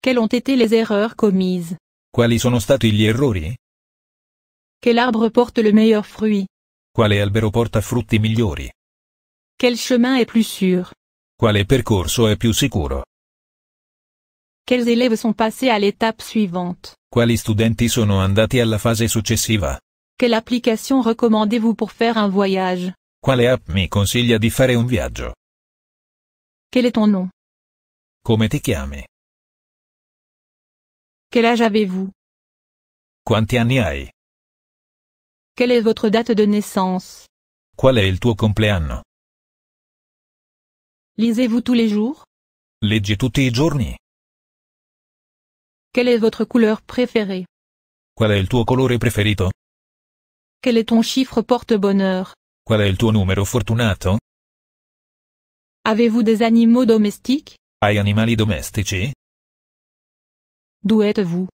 Quelles ont été les erreurs commises? Quali sono stati gli errori? Quel arbre porte le meilleur fruit? Quale albero porta frutti migliori? Quel chemin est plus sûr? Quale percorso è più sicuro? Quels élèves sont passés à l'étape suivante? Quali studenti sono andati alla fase successiva? Quelle application recommandez-vous pour faire un voyage? Quale app mi consiglia di fare un viaggio? Quel est ton nom? Come ti chiami? Quel âge avez-vous? Quanti anni hai? Quelle est votre date de naissance? Qual è il tuo compleanno? Lisez-vous tous les jours? Leggi tutti i giorni? Quelle est votre couleur préférée? Qual è il tuo colore preferito? Quel est ton chiffre porte-bonheur? Qual è il tuo numero fortunato? Avez-vous des animaux domestiques? Hai animali domestici? D'où êtes-vous?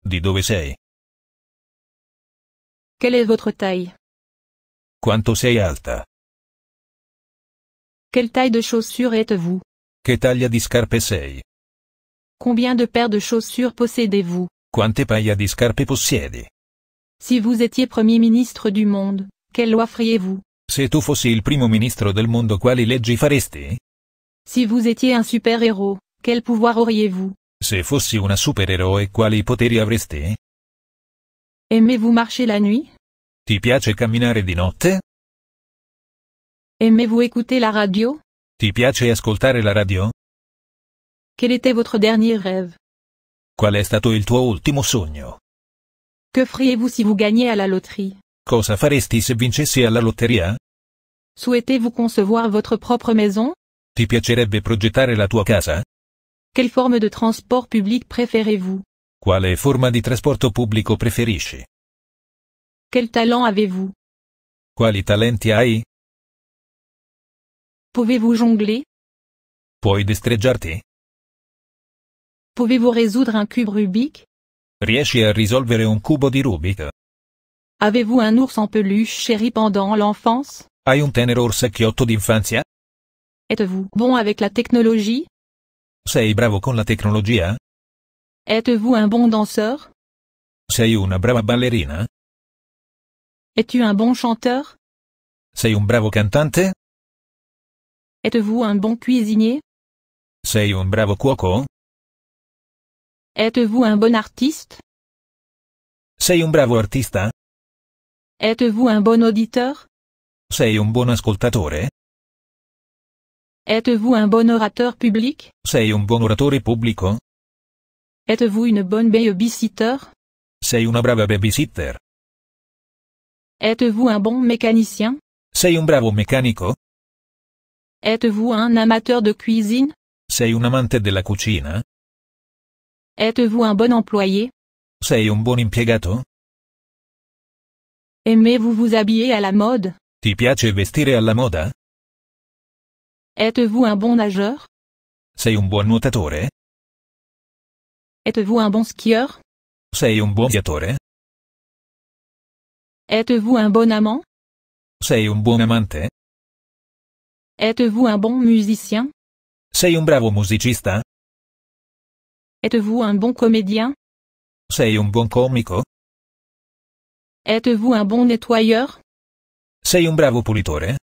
Di dove sei? Quelle est votre taille? Quanto sei alta? Quelle taille de chaussures êtes-vous? Che taglia di scarpe sei? Combien de paires de chaussures possédez-vous? Quante paia di scarpe possiedi? Si vous étiez Premier ministre du monde, quelle loi feriez-vous? Se tu fossi il primo ministro del mondo, quali leggi faresti? Si vous étiez un super-héros, quel pouvoir auriez-vous? Se fossi una supereroe, quali poteri avresti? Aimez-vous marcher la nuit? Ti piace camminare di notte? Aimez-vous écouter la radio? Ti piace ascoltare la radio? Quel était votre dernier rêve? Qual è stato il tuo ultimo sogno? Que feriez-vous si vous gagniez à la loterie? Cosa faresti se vincessi alla lotteria? Souhaitez-vous concevoir votre propre maison? Ti piacerebbe progettare la tua casa? Quelle forme de transport public préférez-vous? Quale forma di trasporto pubblico preferisci? Quel talent avez-vous? Quali talenti hai? Pouvez-vous jongler? Puoi destreggiarti? Pouvez-vous résoudre un cube Rubik? Riesci a risolvere un cubo di Rubik? Avez-vous un ours en peluche chéri pendant l'enfance? Hai un tenero orsacchiotto d'infanzia? Êtes-vous bon avec la technologie? Sei bravo con la tecnologia? Êtes-vous un bon danseur? Sei una brava ballerina? Es-tu un bon chanteur? Sei un bravo cantante? Êtes-vous un bon cuisinier? Sei un bravo cuoco? Êtes-vous un bon artiste? Sei un bravo artista? Êtes-vous un bon auditeur? Sei un buon ascoltatore? Êtes-vous un bon orateur public? Sei un buon oratore pubblico? Êtes-vous une bonne babysitter? Sei una brava babysitter? Êtes-vous un bon mécanicien? Sei un bravo meccanico? Êtes-vous un amateur de cuisine? Sei un amante della cucina? Êtes-vous un bon employé? Sei un buon impiegato? Aimez-vous vous habiller à la mode? Ti piace vestire alla moda? Êtes-vous un bon nageur? Sei un buon nuotatore? Êtes-vous un bon skieur? Sei un buon sciatore? Êtes-vous un bon amant? Sei un buon amante? Êtes-vous un bon musicien? Sei un bravo musicista? Êtes-vous un bon comédien? Sei un buon comico? Êtes-vous un bon nettoyeur? Sei un bravo pulitore?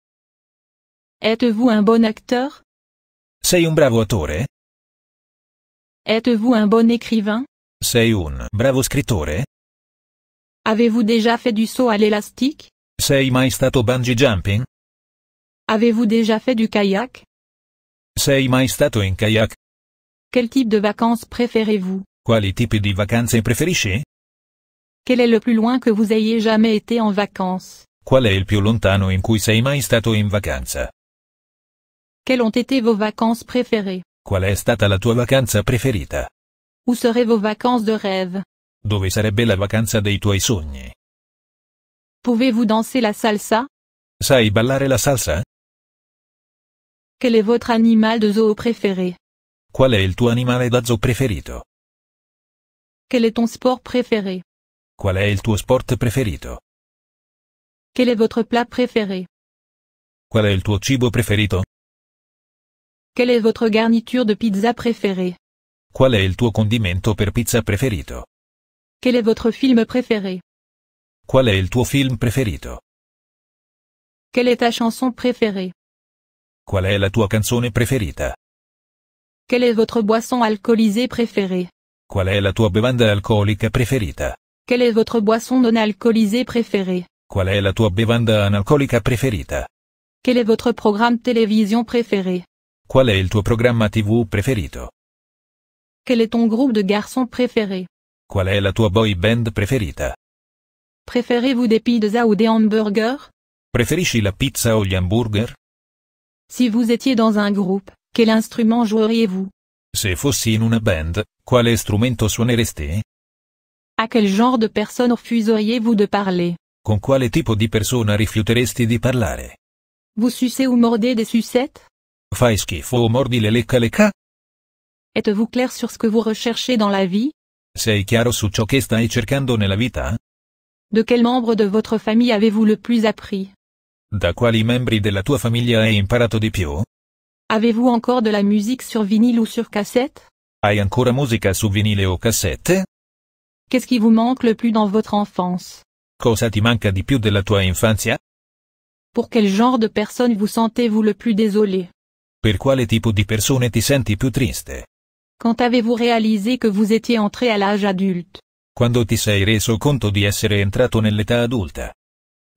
Êtes-vous un bon acteur? Sei un bravo attore? Êtes-vous un bon écrivain? Sei un bravo scrittore? Avez-vous déjà fait du saut à l'élastique? Sei mai stato bungee jumping? Avez-vous déjà fait du kayak? Sei mai stato in kayak? Quel type de vacances préférez-vous? Quali tipi di vacanze preferisci? Quel est le plus loin que vous ayez jamais été en vacances? Qual è il più lontano in cui sei mai stato in vacanza? Quelles ont été vos vacances préférées? Qual è stata la tua vacanza preferita? Où seraient vos vacances de rêve? Dove sarebbe la vacanza dei tuoi sogni? Pouvez-vous danser la salsa? Sai ballare la salsa? Quel est votre animal de zoo préféré? Qual è il tuo animale da zoo preferito? Quel est ton sport préféré? Qual è il tuo sport preferito? Quel est votre plat préféré? Qual è il tuo cibo preferito? Quelle est votre garniture de pizza préférée? Qual è il tuo condimento per pizza preferito? Quel est votre film préféré? Qual è il tuo film preferito? Quelle est ta chanson préférée? Qual è la tua canzone preferita? Quelle est votre boisson alcoolisée préférée? Qual è la tua bevanda alcolica preferita? Quelle est votre boisson non alcoolisée préférée? Qual è la tua bevanda analcolica preferita? Quel est votre programme télévision préféré? Qual è il tuo programma TV preferito? Quel est ton groupe de garçons préféré? Qual è la tua boy band preferita? Préférez-vous des pizzas ou des hamburgers? Preferisci la pizza o gli hamburger? Si vous étiez dans un groupe, quel instrument joueriez-vous? Se fossi in una band, quale strumento suoneresti? À quel genre de personne refuseriez-vous de parler? Con quale tipo di persona rifiuteresti di parlare? Vous sucez ou mordez des sucettes? Fai schifo o mordi le lecca? Êtes-vous clair sur ce que vous recherchez dans la vie? Sei chiaro su ciò che stai cercando nella vita? De quel membre de votre famille avez-vous le plus appris? Da quali membri della tua famiglia hai imparato di più? Avez-vous encore de la musique sur vinyle ou sur cassette? Hai ancora musica su vinile o cassette? Qu'est-ce qui vous manque le plus dans votre enfance? Cosa ti manca di più della tua infanzia? Pour quel genre de personne vous sentez-vous le plus désolé? Per quale tipo di persone ti senti più triste? Quand avez-vous réalisé que vous étiez entré à l'âge adulte? Quando ti sei reso conto di essere entrato nell'età adulta?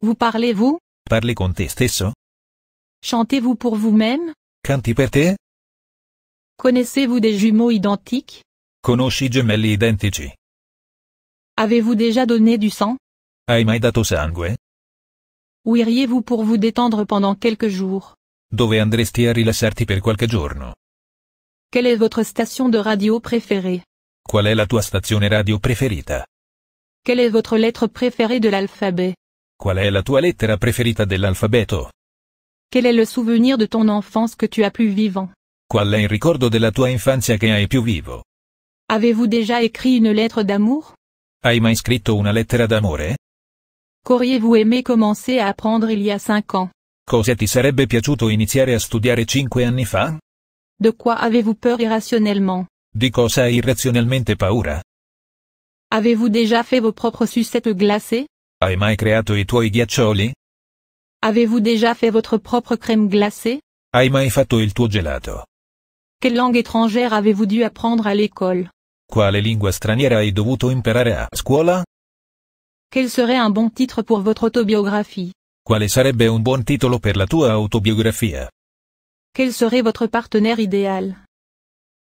Vous parlez-vous? Parli con te stesso? Chantez-vous pour vous-même? Canti per te? Connaissez-vous des jumeaux identiques? Conosci i gemelli identici? Avez-vous déjà donné du sang? Hai mai dato sangue? Où iriez-vous pour vous détendre pendant quelques jours? Dove andresti a rilassarti per qualche giorno? Quelle est votre station de radio préférée? Qual è la tua stazione radio preferita? Quelle est votre lettre préférée de l'alphabet? Qual è la tua lettera preferita dell'alfabeto? Quel est le souvenir de ton enfance que tu as plus vivant? Qual è il ricordo della tua infanzia che hai più vivo? Avez-vous déjà écrit une lettre d'amour? Hai mai scritto una lettera d'amore? Qu'auriez-vous aimé commencer à apprendre il y a 5 ans? Cosa ti sarebbe piaciuto iniziare a studiare 5 anni fa? De quoi avez-vous peur irrationnellement? Di cosa hai irrazionalmente paura? Avez-vous déjà fait vos propres sucettes glacées? Hai mai creato i tuoi ghiaccioli? Avez-vous déjà fait votre propre crème glacée? Hai mai fatto il tuo gelato? Quelle langue étrangère avez-vous dû apprendre à l'école? Quale lingua straniera hai dovuto imparare a scuola? Quel serait un bon titre pour votre autobiographie? Quale sarebbe un buon titolo per la tua autobiografia? Quel serait votre partenaire idéal?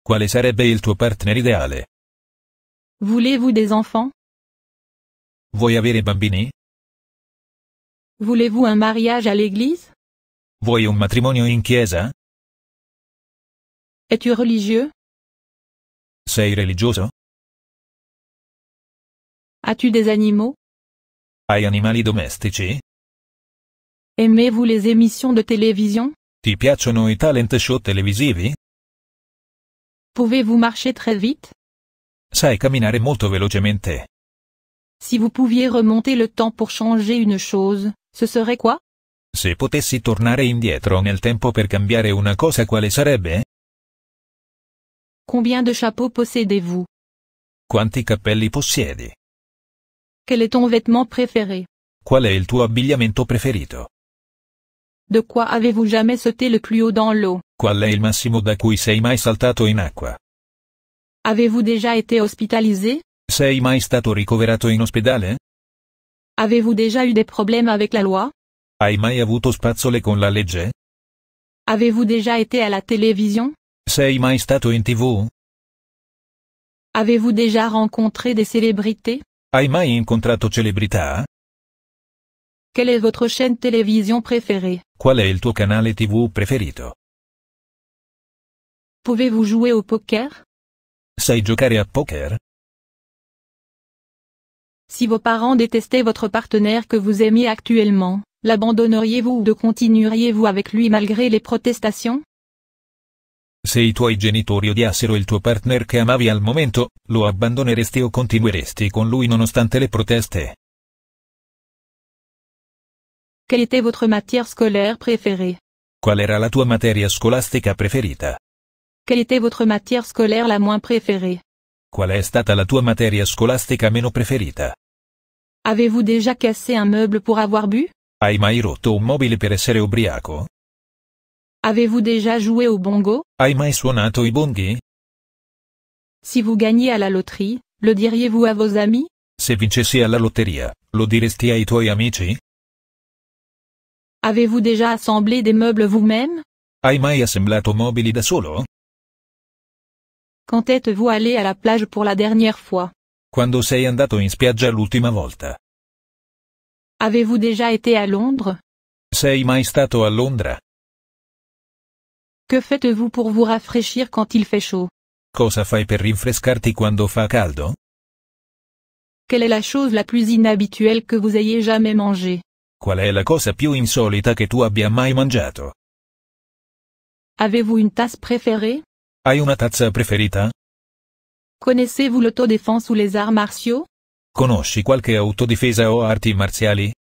Quale sarebbe il tuo partner ideale? Voulez-vous des enfants? Vuoi avere bambini? Voulez-vous un mariage à l'église? Vuoi un matrimonio in chiesa? Es-tu religieux? Sei religioso? As-tu des animaux? Hai animali domestici? Aimez-vous les émissions de télévision? Ti piacciono i talent show televisivi? Pouvez-vous marcher très vite? Sai camminare molto velocemente. Si vous pouviez remonter le temps pour changer une chose, ce serait quoi? Se potessi tornare indietro nel tempo per cambiare una cosa, quale sarebbe? Combien de chapeaux possédez-vous? Quanti cappelli possiedi? Quel est ton vêtement préféré? Qual è il tuo abbigliamento preferito? De quoi avez-vous jamais sauté le plus haut dans l'eau? Qual è il massimo da cui sei mai saltato in acqua? Avez-vous déjà été hospitalisé? Sei mai stato ricoverato in ospedale? Avez-vous déjà eu des problèmes avec la loi? Hai mai avuto spazzole con la legge? Avez-vous déjà été à la télévision? Sei mai stato in TV? Avez-vous déjà rencontré des célébrités? Hai mai incontrato celebrità? Quelle est votre chaîne télévision préférée? Qual è il tuo canale TV preferito? Pouvez-vous jouer au poker? Sai giocare a poker? Si vos parents détestaient votre partenaire que vous aimiez actuellement, l'abandonneriez-vous ou de continueriez-vous avec lui malgré les protestations? Se i tuoi genitori odiassero il tuo partner che amavi al momento, lo abbandoneresti o continueresti con lui nonostante le proteste? Quelle était votre matière scolaire préférée? Qual era la tua materia scolastica preferita? Quelle était votre matière scolaire la moins préférée? Qual è stata la tua materia scolastica meno preferita? Avez-vous déjà cassé un meuble pour avoir bu? Hai mai rotto un mobile per essere ubriaco? Avez-vous déjà joué au bongo? Hai mai suonato i bonghi? Si vous gagnez à la loterie, le diriez-vous à vos amis? Se vincessi alla lotteria, lo diresti ai tuoi amici? Avez-vous déjà assemblé des meubles vous-même? Hai mai assemblato mobili da solo? Quand êtes-vous allé à la plage pour la dernière fois? Quando sei andato in spiaggia l'ultima volta? Avez-vous déjà été à Londres? Sei mai stato a Londra? Que faites-vous pour vous rafraîchir quand il fait chaud? Cosa fai per rinfrescarti quando fa caldo? Quelle est la chose la plus inhabituelle que vous ayez jamais mangée? Qual è la cosa più insolita che tu abbia mai mangiato? Avez-vous une tasse préférée? Hai una tazza preferita? Connaissez-vous l'autodéfense ou les arts martiaux? Conosci qualche autodifesa o arti marziali?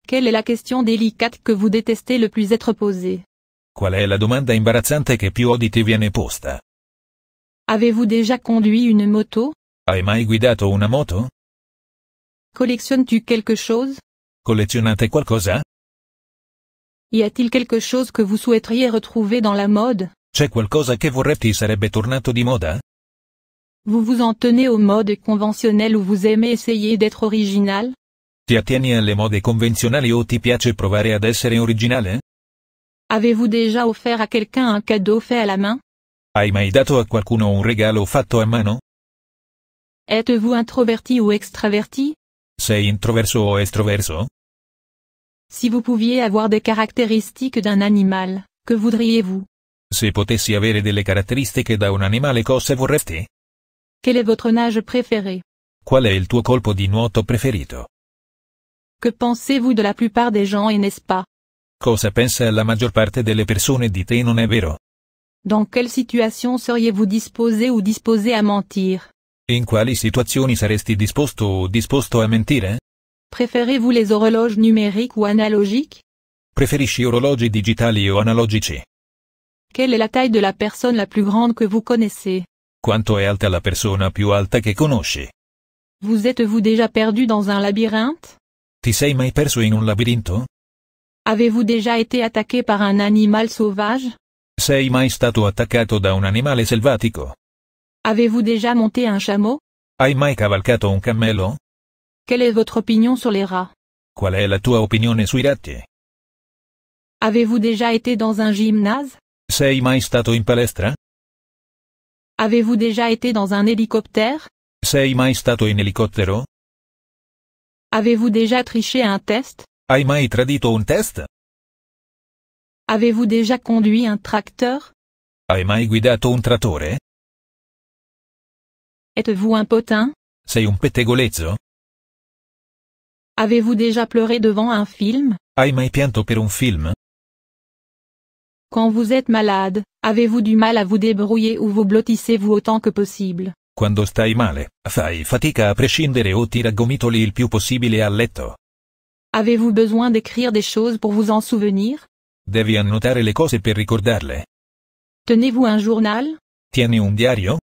Quelle est la question délicate que vous détestez le plus être posée? Qual è la domanda imbarazzante che più odi ti viene posta? Avez-vous déjà conduit une moto? Hai mai guidato una moto? Collectionnes-tu quelque chose? Collezionate qualcosa? Y a-t-il quelque chose que vous souhaiteriez retrouver dans la mode? C'è qualcosa che vorresti sarebbe tornato di moda? Vous vous en tenez aux modes conventionnelles ou vous aimez essayer d'être original? Ti attieni alle mode convenzionali o ti piace provare ad essere originale? Avez-vous déjà offert à quelqu'un un cadeau fait à la main? Hai mai dato a qualcuno un regalo fatto a mano? Êtes-vous introverti ou extraverti? Sei introverso o estroverso? Si vous pouviez avoir des caractéristiques d'un animal, que voudriez-vous? Se potessi avere delle caratteristiche da un animale cosa vorresti? Quel est votre nage préféré? Qual è il tuo colpo di nuoto preferito? Que pensez-vous de la plupart des gens et n'est-ce pas? Cosa pensa la maggior parte delle persone di te, non è vero? Dans quelle situation seriez-vous disposé ou disposé à mentir? In quali situazioni saresti disposto o disposto a mentire? Préférez-vous les horloges numériques ou analogiques? Preferisci orologi digitali o analogici? Quelle est la taille de la personne la plus grande que vous connaissez? Quanto è alta la persona più alta che conosci? Vous êtes-vous déjà perdu dans un labyrinthe? Ti sei mai perso in un labirinto? Avez-vous déjà été attaqué par un animal sauvage? Sei mai stato attaccato da un animale selvatico? Avez-vous déjà monté un chameau? Hai mai cavalcato un cammello? Quelle est votre opinion sur les rats? Qual è la tua opinione sui ratti? Avez-vous déjà été dans un gymnase? Sei mai stato in palestra? Avez-vous déjà été dans un hélicoptère? Sei mai stato in elicottero? Avez-vous déjà triché à un test? Hai mai tradito un test? Avez-vous déjà conduit un tracteur? Hai mai guidato un trattore? Êtes-vous un potin? Sei un pettegolezzo? Avez-vous déjà pleuré devant un film? Hai mai pianto per un film? Quand vous êtes malade, avez-vous du mal à vous débrouiller ou vous blottissez-vous autant que possible? Quando stai male, fai fatica a prescindere o ti raggomitoli il più possibile a letto? Avez-vous besoin d'écrire des choses pour vous en souvenir? Devi annotare le cose per ricordarle. Tenez-vous un journal? Tieni un diario?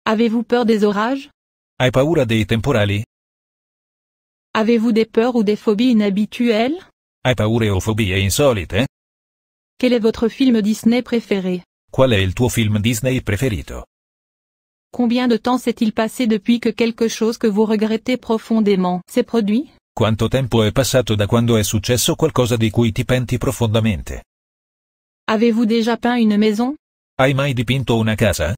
Avez-vous peur des orages? Hai paura dei temporali? Avez-vous des peurs ou des phobies inhabituelles? Hai paure o fobie insolite? Quel est votre film Disney préféré? Qual è il tuo film Disney preferito? Combien de temps s'est-il passé depuis que quelque chose que vous regrettez profondément s'est produit? Quanto tempo è passato da quando è successo qualcosa di cui ti penti profondamente? Avez-vous déjà peint une maison? Hai mai dipinto una casa?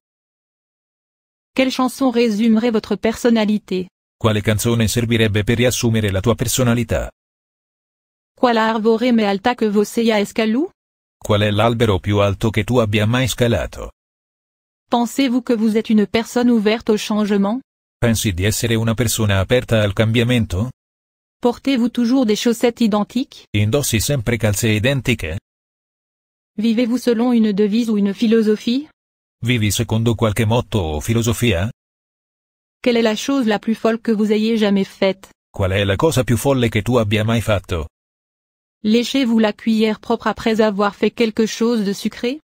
Quelle chanson résumerait votre personnalité? Quale canzone servirebbe per riassumere la tua personalità? Qual arvore mais alta que vous sia escalou? Qual è l'albero più alto che tu abbia mai scalato? Pensez-vous que vous êtes une personne ouverte au changement? Pensi di essere una persona aperta al cambiamento? Portez-vous toujours des chaussettes identiques? Indossi sempre calze identiche? Vivez-vous selon une devise ou une philosophie? Vivi secondo qualche motto o filosofia? Quelle est la chose la plus folle que vous ayez jamais faite? Qual è la cosa più folle che tu abbia mai fatto? Léchez-vous la cuillère propre après avoir fait quelque chose de sucré?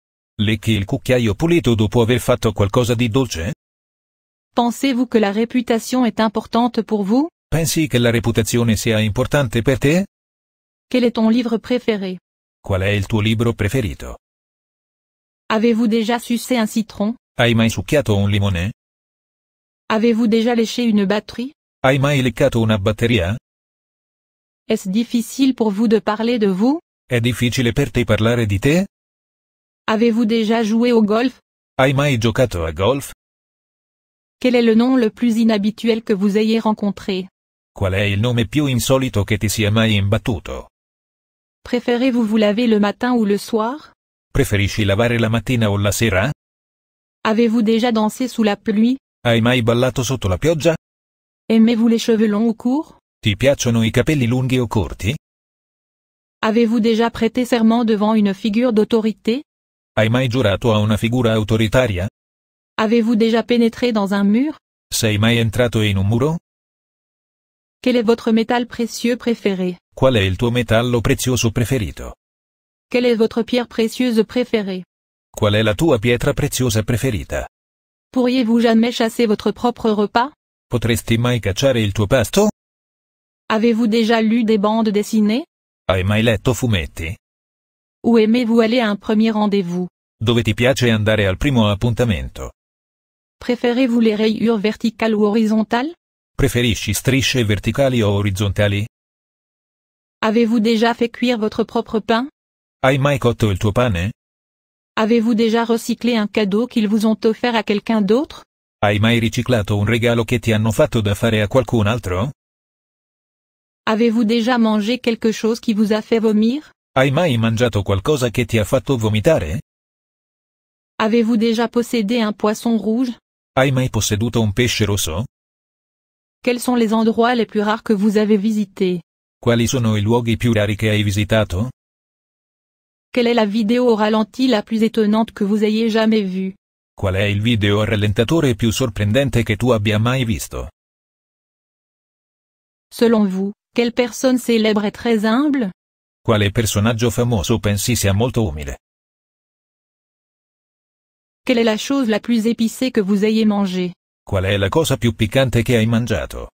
Lecchi il cucchiaio pulito dopo aver fatto qualcosa di dolce? Pensez-vous que la réputation est importante pour vous? Pensi che la reputazione sia importante per te? Quel est ton livre préféré? Qual è il tuo libro preferito? Avez-vous déjà sucé un citron? Hai mai succhiato un limone? Avez-vous déjà léché une batterie? Hai mai leccato una batteria? Est-ce difficile pour vous de parler de vous? È difficile per te parlare di te? Avez-vous déjà joué au golf? Hai mai giocato a golf? Quel est le nom le plus inhabituel que vous ayez rencontré? Qual è il nome più insolito che ti sia mai imbattuto? Préférez-vous vous laver le matin ou le soir? Preferisci lavare la mattina o la sera? Avez-vous déjà dansé sous la pluie? Hai mai ballato sotto la pioggia? Aimez-vous les cheveux longs ou courts? Ti piacciono i capelli lunghi o corti? Avez-vous déjà prêté serment devant une figure d'autorité? Hai mai giurato a una figura autoritaria? Avez-vous déjà pénétré dans un mur? Sei mai entrato in un muro? Quel est votre métal précieux préféré? Qual è il tuo metallo prezioso preferito? Quelle est votre pierre précieuse préférée? Qual è la tua pietra preziosa preferita? Pourriez-vous jamais chasser votre propre repas? Potresti mai cacciare il tuo pasto? Avez-vous déjà lu des bandes dessinées? Hai mai letto fumetti? Où aimez-vous aller à un premier rendez-vous? Dove ti piace andare al primo appuntamento? Préférez-vous les rayures verticales ou horizontales? Preferisci strisce verticali o orizzontali? Avez-vous déjà fait cuire votre propre pain? Hai mai cotto il tuo pane? Avez-vous déjà recyclé un cadeau qu'ils vous ont offert à quelqu'un d'autre? Hai mai riciclato un regalo che ti hanno fatto da fare a qualcun altro? Avez-vous déjà mangé quelque chose qui vous a fait vomir? Hai mai mangiato qualcosa che ti ha fatto vomitare? Avez-vous déjà possédé un poisson rouge? Hai mai posseduto un pesce rosso? Quels sont les endroits les plus rares que vous avez visités? Quali sono i luoghi più rari che hai visitato? Quelle est la vidéo au ralenti la plus étonnante que vous ayez jamais vue? Qual è il video a rallentatore più sorprendente che tu abbia mai visto? Selon vous, quelle personne célèbre est très humble? Quale personaggio famoso pensi sia molto umile? Quelle est la chose la plus épicée que vous ayez mangée? Qual è la cosa più piccante che hai mangiato?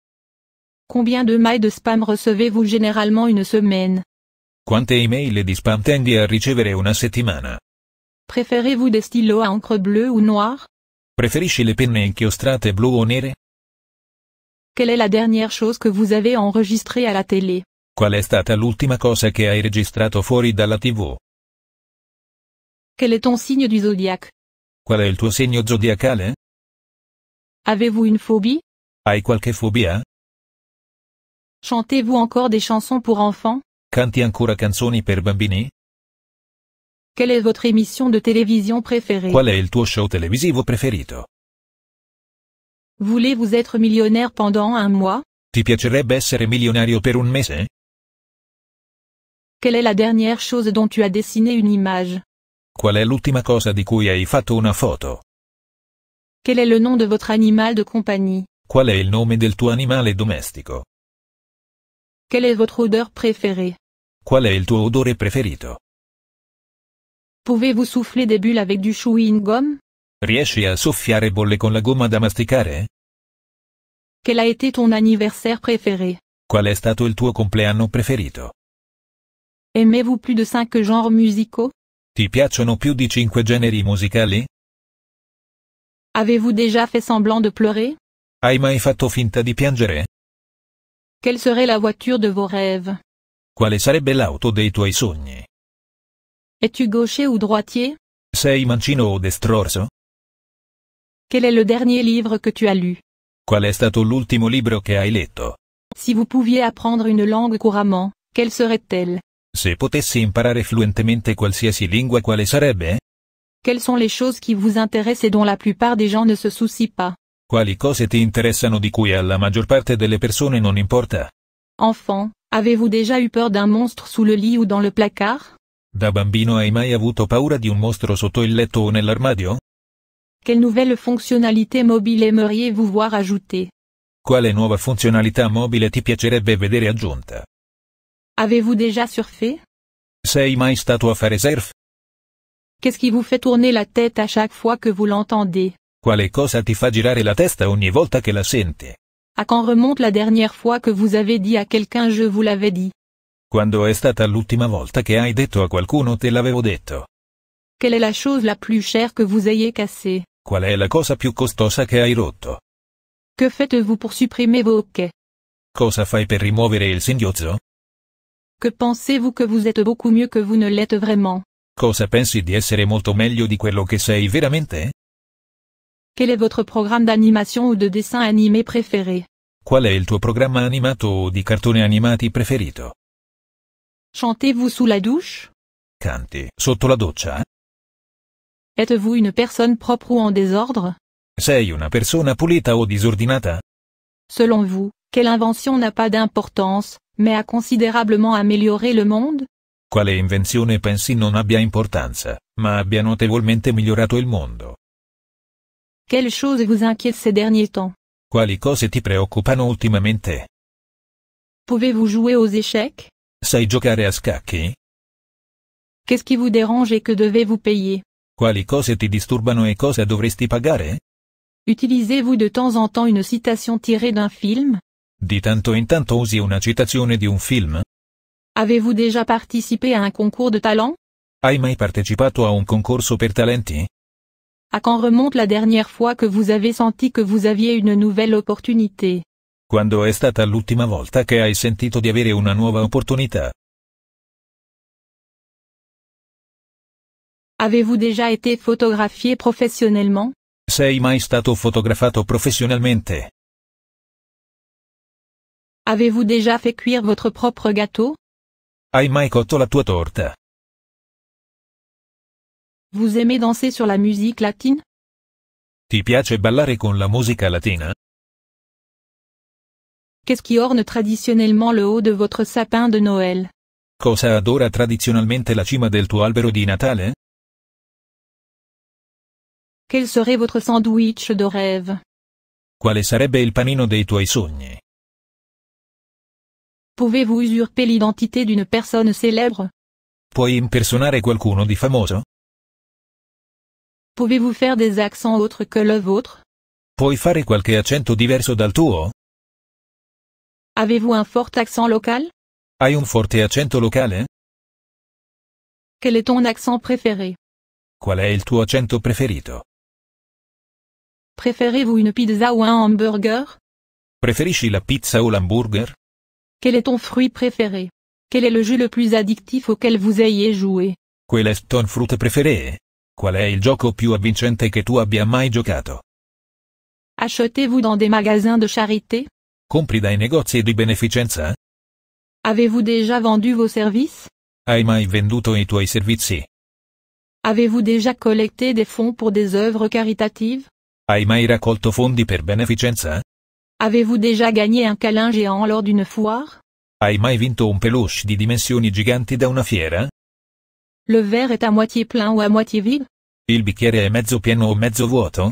Combien de mails de spam recevez-vous généralement une semaine? Quante email di spam tendi a ricevere una settimana? Préférez-vous des stylos à encre bleue ou noire? Preferisci le penne inchiostrate blu o nere? Quelle est la dernière chose que vous avez enregistrée à la télé? Qual è stata l'ultima cosa che hai registrato fuori dalla TV? Quel est ton signe du zodiaque? Qual è il tuo segno zodiacale? Avez-vous une phobie? Hai qualche fobia? Chantez-vous encore des chansons pour enfants? Canti ancora canzoni per bambini? Quelle est votre émission de télévision préférée? Qual è il tuo show televisivo preferito? Voulez-vous être millionnaire pendant un mois? Ti piacerebbe essere milionario per un mese? Quelle est la dernière chose dont tu as dessiné une image? Qual è l'ultima cosa di cui hai fatto una foto? Quel est le nom de votre animal de compagnie? Qual è il nome del tuo animale domestico? Quelle est votre odeur préférée? Qual è il tuo odore preferito? Pouvez-vous souffler des bulles avec du chewing gum? Riesci a soffiare bolle con la gomma da masticare? Quel a été ton anniversaire préféré? Qual è stato il tuo compleanno preferito? Aimez-vous plus de 5 genres musicaux? Ti piacciono più di 5 generi musicali? Avez-vous déjà fait semblant de pleurer? Hai mai fatto finta di piangere? Quelle serait la voiture de vos rêves? Quale sarebbe l'auto dei tuoi sogni? Es-tu gaucher ou droitier? Sei mancino o destrorso? Quel est le dernier livre que tu as lu? Qual è stato l'ultimo libro che hai letto? Si vous pouviez apprendre une langue couramment, quelle serait-elle? Se potessi imparare fluentemente qualsiasi lingua, quale sarebbe? Quelles sont les choses qui vous intéressent et dont la plupart des gens ne se soucient pas? Quali cose ti interessano di cui alla maggior parte delle persone non importa? Enfant, avez-vous déjà eu peur d'un monstre sous le lit ou dans le placard? Da bambino hai mai avuto paura di un mostro sotto il letto o nell'armadio? Quelle nouvelle fonctionnalité mobile aimeriez-vous voir ajoutée? Quale nuova funzionalità mobile ti piacerebbe vedere aggiunta? Avez-vous déjà surfé? Sei mai stato a fare surf? Qu'est-ce qui vous fait tourner la tête à chaque fois que vous l'entendez? Quale cosa ti fa girare la testa ogni volta che la senti? À quand remonte la dernière fois que vous avez dit à quelqu'un je vous l'avais dit? Quando è stata l'ultima volta che hai detto a qualcuno te l'avevo detto? Quelle est la chose la plus chère que vous ayez cassée? Qual è la cosa più costosa che hai rotto? Que faites-vous pour supprimer vos hoquets? Cosa fai per rimuovere il singhiozzo? Que pensez-vous que vous êtes beaucoup mieux que vous ne l'êtes vraiment? Cosa pensi di essere molto meglio di quello che sei veramente? Quel est votre programme d'animation ou de dessin animé préféré? Qual è il tuo programma animato o di cartoni animati preferito? Chantez-vous sous la douche? Canti sotto la doccia? Êtes-vous une personne propre ou en désordre? Sei una persona pulita o disordinata? Selon vous, quelle invention n'a pas d'importance, mais a considérablement amélioré le monde? Quale invenzione pensi non abbia importanza, ma abbia notevolmente migliorato il mondo? Quelle chose vous inquiète ces derniers temps? Quali cose ti preoccupano ultimamente? Pouvez-vous jouer aux échecs? Sai giocare a scacchi? Qu'est-ce qui vous dérange et que devez-vous payer? Quali cose ti disturbano e cosa dovresti pagare? Utilisez-vous de temps en temps une citation tirée d'un film? Di tanto in tanto usi una citazione di un film? Avez-vous déjà participé à un concours de talent? Hai mai partecipato a un concorso per talenti? À quand remonte la dernière fois que vous avez senti que vous aviez une nouvelle opportunité? Quando è stata l'ultima volta che hai sentito di avere una nuova opportunità? Avez-vous déjà été photographié professionnellement? Sei mai stato fotografato professionalmente? Avez-vous déjà fait cuire votre propre gâteau? Hai mai cotto la tua torta? Vous aimez danser sur la musique latine? Ti piace ballare con la musica latina? Qu'est-ce qui orne traditionnellement le haut de votre sapin de Noël? Cosa adora tradizionalmente la cima del tuo albero di Natale? Quel serait votre sandwich de rêve? Quale sarebbe il panino dei tuoi sogni? Pouvez-vous usurper l'identité d'une personne célèbre? Puoi impersonare qualcuno di famoso? Pouvez-vous faire des accents autres que le vôtre? Puoi fare qualche accento diverso dal tuo? Avez-vous un fort accent local? Hai un forte accento locale? Quel est ton accent préféré? Qual è il tuo accento preferito? Préférez-vous une pizza ou un hamburger? Preferisci la pizza o l'hamburger? Quel est ton fruit préféré? Quel est le jeu le plus addictif auquel vous ayez joué? Qual è ton frutto preferé? Qual è il gioco più avvincente che tu abbia mai giocato? Achetez-vous dans des magasins de charité? Compri dai negozi di beneficenza? Avez-vous déjà vendu vos services? Hai mai venduto i tuoi servizi? Avez-vous déjà collecté des fonds pour des œuvres caritatives? Hai mai raccolto fondi per beneficenza? Avez-vous déjà gagné un câlin géant lors d'une foire? Hai mai vinto un peluche di dimensioni giganti da una fiera? Le verre est à moitié plein ou à moitié vide? Il bicchiere è mezzo pieno o mezzo vuoto?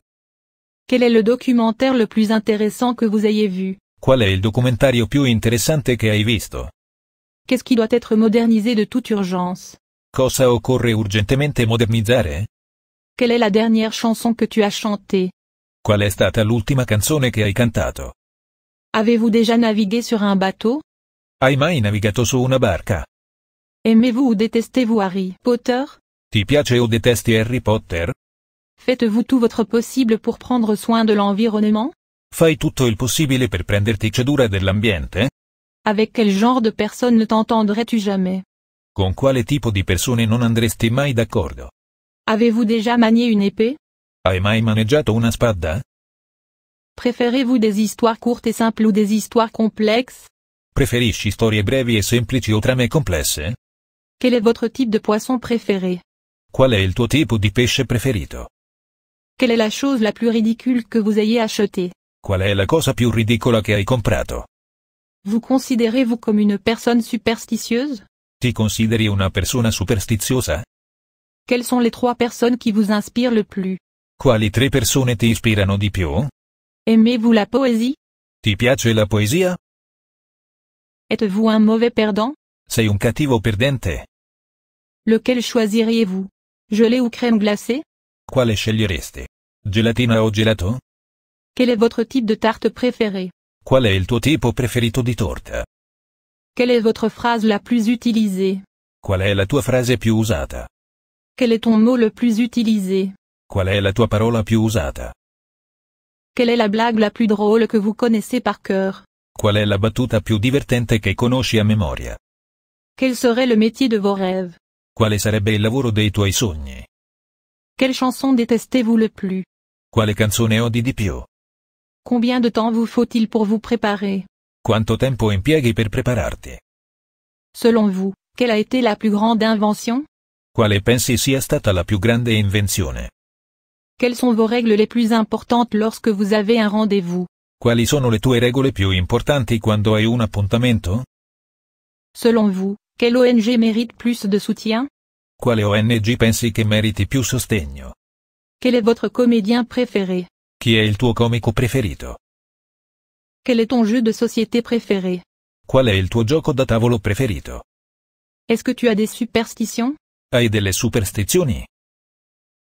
Quel est le documentaire le plus intéressant que vous ayez vu? Qual è il documentario più interessante che hai visto? Qu'est-ce qui doit être modernisé de toute urgence? Cosa occorre urgentemente modernizzare? Quelle est la dernière chanson que tu as chantée? Qual è stata l'ultima canzone che hai cantato? Avez-vous déjà navigué sur un bateau? Hai mai navigato su una barca? Aimez-vous ou détestez-vous Harry Potter? Ti piace o detesti Harry Potter? Faites-vous tout votre possible pour prendre soin de l'environnement? Fai tutto il possibile per prenderti cura dell'ambiente? Avec quel genre de personne ne t'entendrais-tu jamais? Con quale tipo di persone non andresti mai d'accordo? Avez-vous déjà manié une épée? Hai mai maneggiato una spada? Préférez-vous des histoires courtes et simples ou des histoires complexes? Preferisci storie brevi e semplici o trame complesse? Quel est votre type de poisson préféré? Qual è il tuo tipo di pesce preferito? Quelle est la chose la plus ridicule que vous ayez achetée? Qual è la cosa più ridicola che hai comprato? Vous considérez-vous comme une personne superstitieuse? Ti consideri una persona superstiziosa? Quelles sont les 3 personnes qui vous inspirent le plus? Quali 3 persone ti ispirano di più? Aimez-vous la poésie? Ti piace la poesia? Êtes-vous un mauvais perdant? Sei un cattivo perdente? Lequel choisiriez-vous? Gelée ou crème glacée? Quale sceglieresti? Gelatina o gelato? Quel est votre type de tarte préférée? Qual è il tuo tipo preferito di torta? Quelle est votre phrase la plus utilisée? Qual è la tua frase più usata? Quel est ton mot le plus utilisé? Qual è la tua parola più usata? Quelle est la blague la plus drôle que vous connaissez par cœur? Qual è la battuta più divertente che conosci a memoria? Quel serait le métier de vos rêves? Quale sarebbe il lavoro dei tuoi sogni? Quelle chanson détestez-vous le plus? Quale canzone odi di più? Combien de temps vous faut-il pour vous préparer? Quanto tempo impieghi per prepararti? Selon vous, quelle a été la plus grande invention? Quale pensi sia stata la più grande invenzione? Quelles sont vos règles les plus importantes lorsque vous avez un rendez-vous? Quali sono le tue regole più importanti quando hai un appuntamento? Selon vous, quelle ONG mérite plus de soutien? Quale ONG pensi che meriti più sostegno? Quel est votre comédien préféré? Chi è il tuo comico preferito? Quel est ton jeu de société préféré? Qual è il tuo gioco da tavolo preferito? Est-ce que tu as des superstitions? Hai delle superstizioni?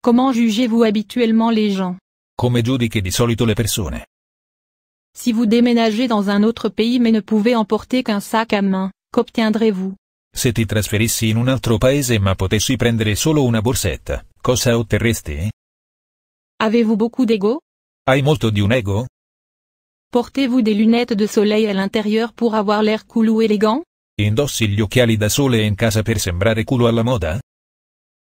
Comment jugez-vous habituellement les gens? Come giudichi di solito le persone? Si vous déménagez dans un autre pays mais ne pouvez emporter qu'un sac à main, qu'obtiendrez-vous? Se ti trasferissi in un altro paese ma potessi prendere solo una borsetta, cosa otterresti? Avez-vous beaucoup d'ego? Hai molto di un ego? Portez-vous des lunettes de soleil à l'intérieur pour avoir l'air cool ou élégant? Indossi gli occhiali da sole in casa per sembrare culo alla moda?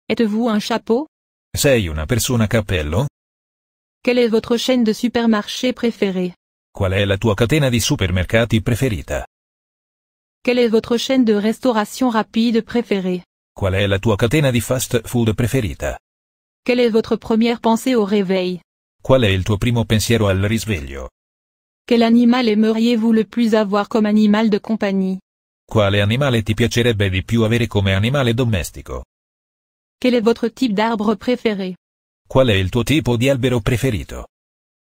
Êtes-vous un chapeau? Sei una persona a cappello? Quelle est votre chaîne de supermarché préférée? Qual è la tua catena di supermercati preferita? Quelle est votre chaîne de restauration rapide préférée? Qual è la tua catena di fast food preferita? Quelle est votre première pensée au réveil? Qual è il tuo primo pensiero al risveglio? Quel animal aimeriez-vous le plus avoir comme animal de compagnie? Quale animale ti piacerebbe di più avere come animale domestico? Quel est votre type d'arbre préféré? Qual è il tuo tipo di albero preferito?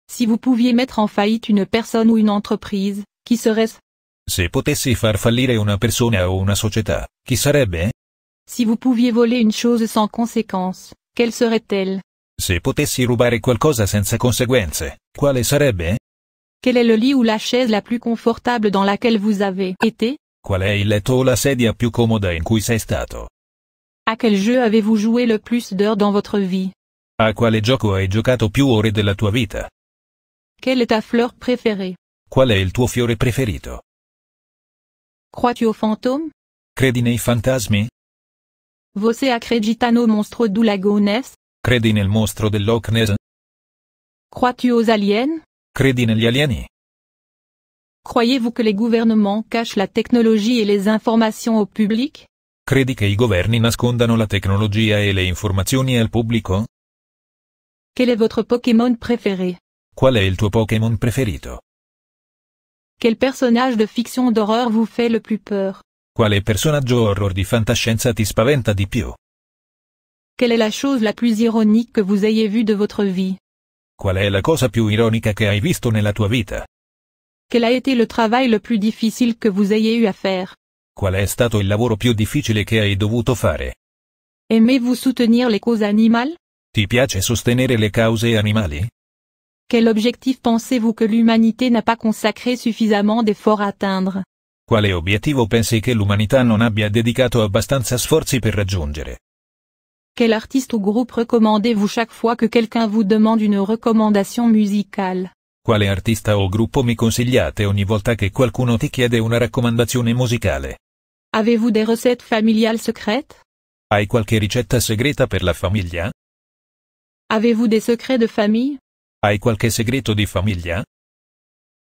Si vous pouviez mettre en faillite une personne ou une entreprise, qui serait-ce? Se potessi far fallire una persona o una società, chi sarebbe? Si vous pouviez voler une chose sans conséquence, quelle serait-elle? Se potessi rubare qualcosa senza conseguenze, quale sarebbe? Quel est le lit ou la chaise la plus confortable dans laquelle vous avez été? Qual è il letto o la sedia più comoda in cui sei stato? À quel jeu avez-vous joué le plus d'heures dans votre vie? A quale gioco hai giocato più ore della tua vita? Quelle est ta fleur préférée? Qual è il tuo fiore preferito? Crois-tu aux fantômes? Credi nei fantasmi? Você acredita no monstro do Lago Ness? Credi nel mostro del Loch Ness? Crois-tu aux aliens? Credi negli alieni? Croyez-vous que les gouvernements cachent la technologie et les informations au public? Credi che i governi nascondano la tecnologia e le informazioni al pubblico? Quel est votre Pokémon préféré? Qual è il tuo Pokémon preferito? Quel personnage de fiction d'horreur vous fait le plus peur? Quale personaggio horror di fantascienza ti spaventa di più? Quelle est la chose la plus ironique que vous ayez vue de votre vie? Qual è la cosa più ironica che hai visto nella tua vita? Quel a été le travail le plus difficile que vous ayez eu à faire? Qual è stato il lavoro più difficile che hai dovuto fare? Aimez-vous soutenir les causes animales? Ti piace sostenere le cause animali? Quel objectif pensez-vous que l'humanité n'a pas consacré suffisamment d'efforts à atteindre? Quale obiettivo pensi che l'umanità non abbia dedicato abbastanza sforzi per raggiungere? Quel artiste ou groupe recommandez-vous chaque fois que quelqu'un vous demande une recommandation musicale? Quale artista o gruppo mi consigliate ogni volta che qualcuno ti chiede una raccomandazione musicale? Avez-vous des recettes familiales secrètes? Hai qualche ricetta segreta per la famiglia? Avez-vous des secrets de famille? Hai qualche segreto di famiglia?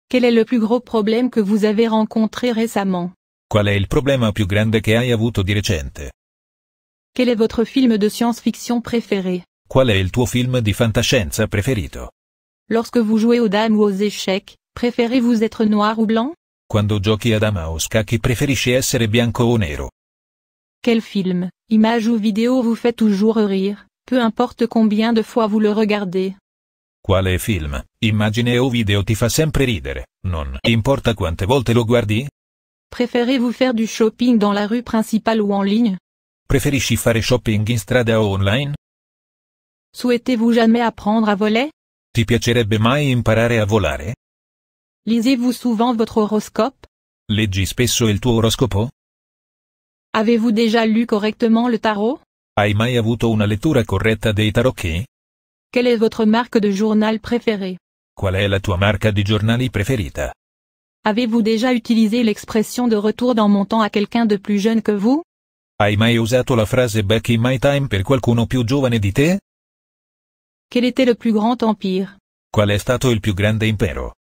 Quel est le plus gros problème que vous avez rencontré récemment? Qual è il problema più grande che hai avuto di recente? Quel est votre film de science-fiction préféré? Qual è il tuo film di fantascienza preferito? Lorsque vous jouez aux dames ou aux échecs, préférez-vous être noir ou blanc? Quando giochi a dama o scacchi preferisci essere bianco o nero? Quel film, image ou vidéo vous fait toujours rire, peu importe combien de fois vous le regardez? Quale film, immagine o video ti fa sempre ridere, non importa quante volte lo guardi? Préférez-vous faire du shopping dans la rue principale ou en ligne? Preferisci fare shopping in strada o online? Souhaitez-vous jamais apprendre à voler? Ti piacerebbe mai imparare a volare? Lisez-vous souvent votre horoscope? Leggi spesso il tuo oroscopo? Avez-vous déjà lu correctement le tarot? Hai mai avuto una lettura corretta dei tarocchi? Quelle est votre marque de journal préférée? Qual è la tua marca di giornali preferita? Avez-vous déjà utilisé l'expression de retour dans mon temps à quelqu'un de plus jeune que vous? Hai mai usato la frase back in my time per qualcuno più giovane di te? Quel était le plus grand empire? Qual è stato il più grande impero?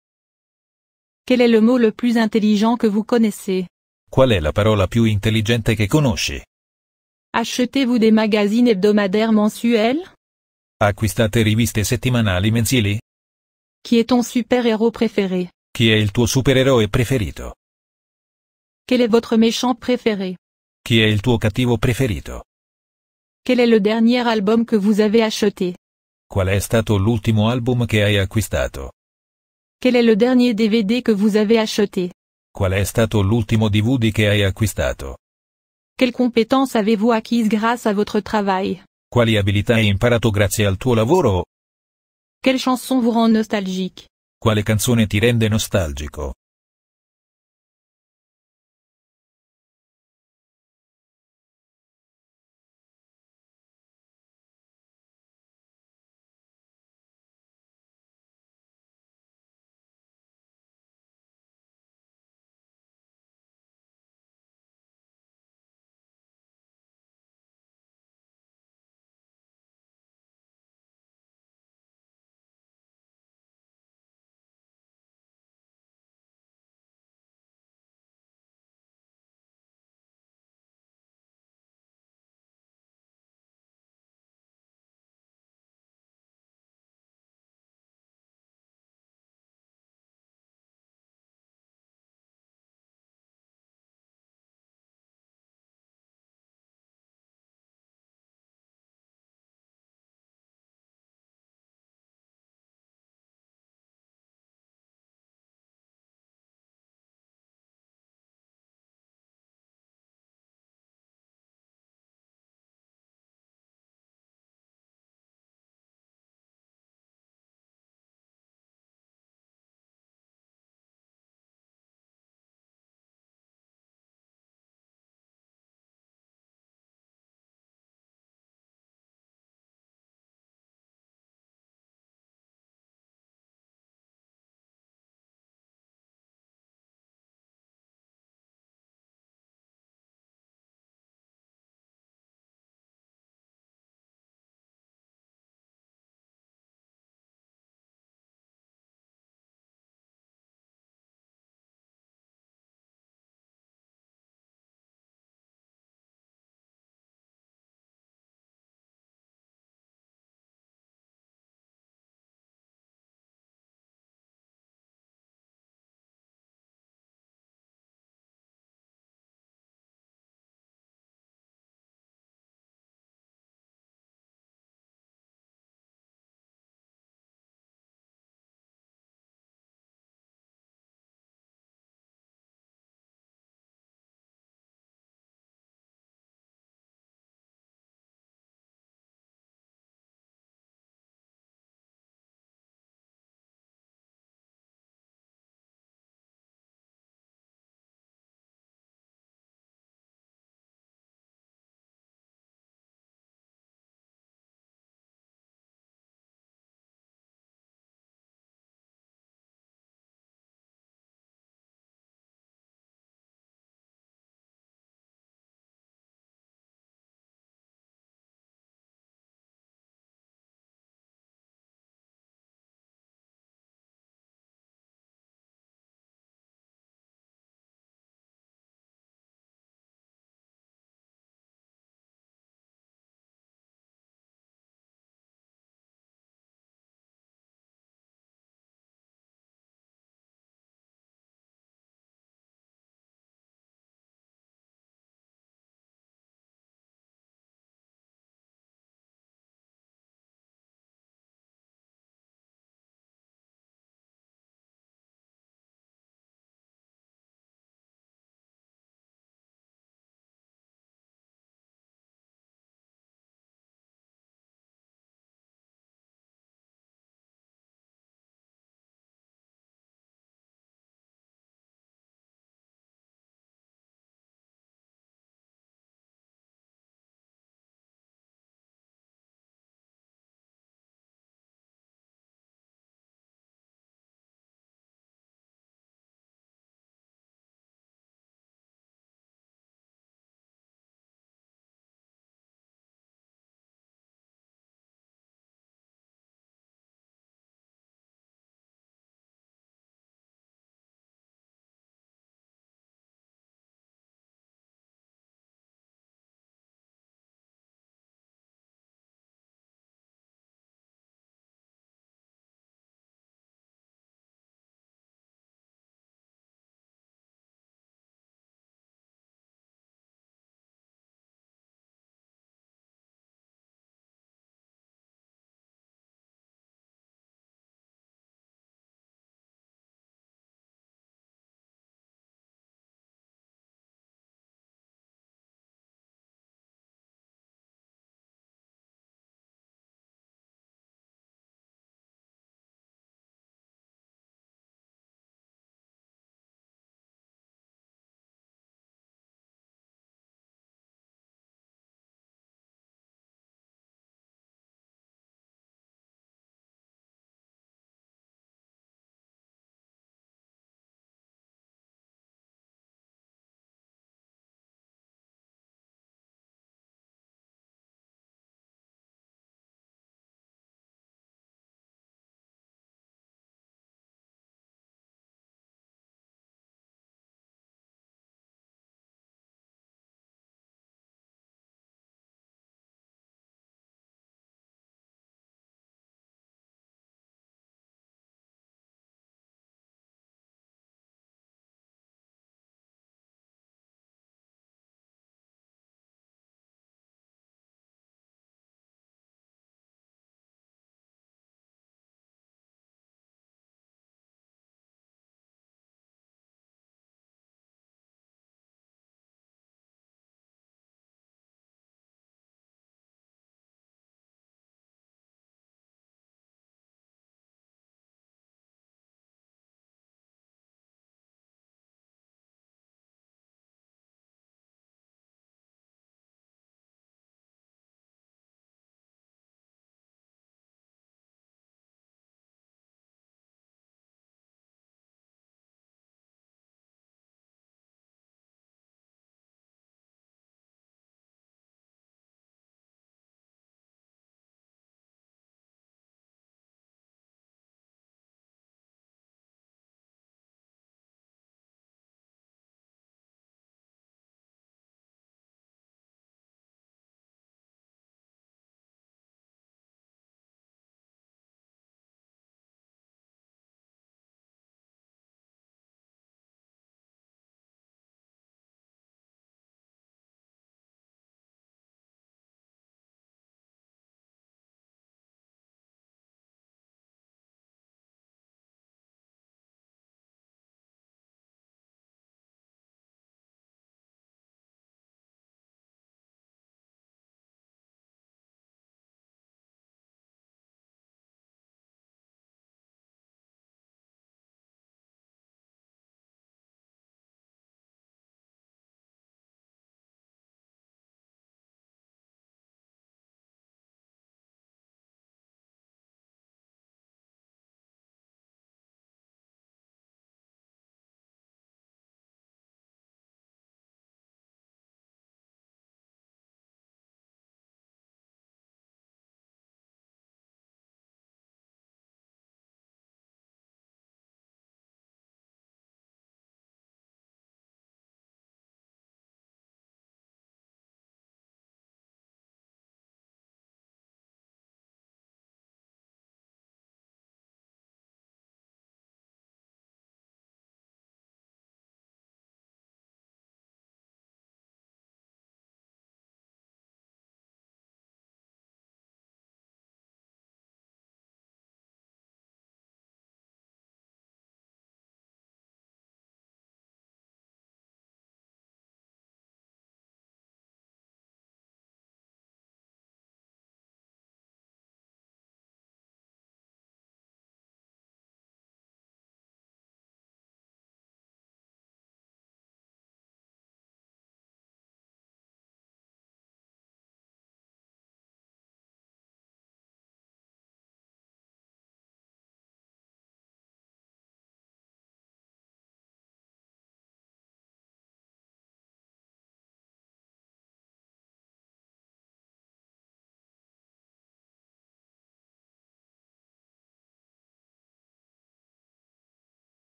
Quel est le mot le plus intelligent que vous connaissez? Qual è la parola più intelligente che conosci? Achetez-vous des magazines hebdomadaires mensuels? Acquistate riviste settimanali mensili? Qui est ton super-héros préféré? Chi è il tuo supereroe preferito? Quel est votre méchant préféré? Chi è il tuo cattivo preferito? Quel est le dernier album que vous avez acheté? Qual è stato l'ultimo album che hai acquistato? Quel est le dernier DVD que vous avez acheté? Qual è stato l'ultimo DVD che hai acquistato? Quelles compétences avez-vous acquises grâce à votre travail? Quali abilità hai imparato grazie al tuo lavoro? Quelle chanson vous rend nostalgique? Quale canzone ti rende nostalgico?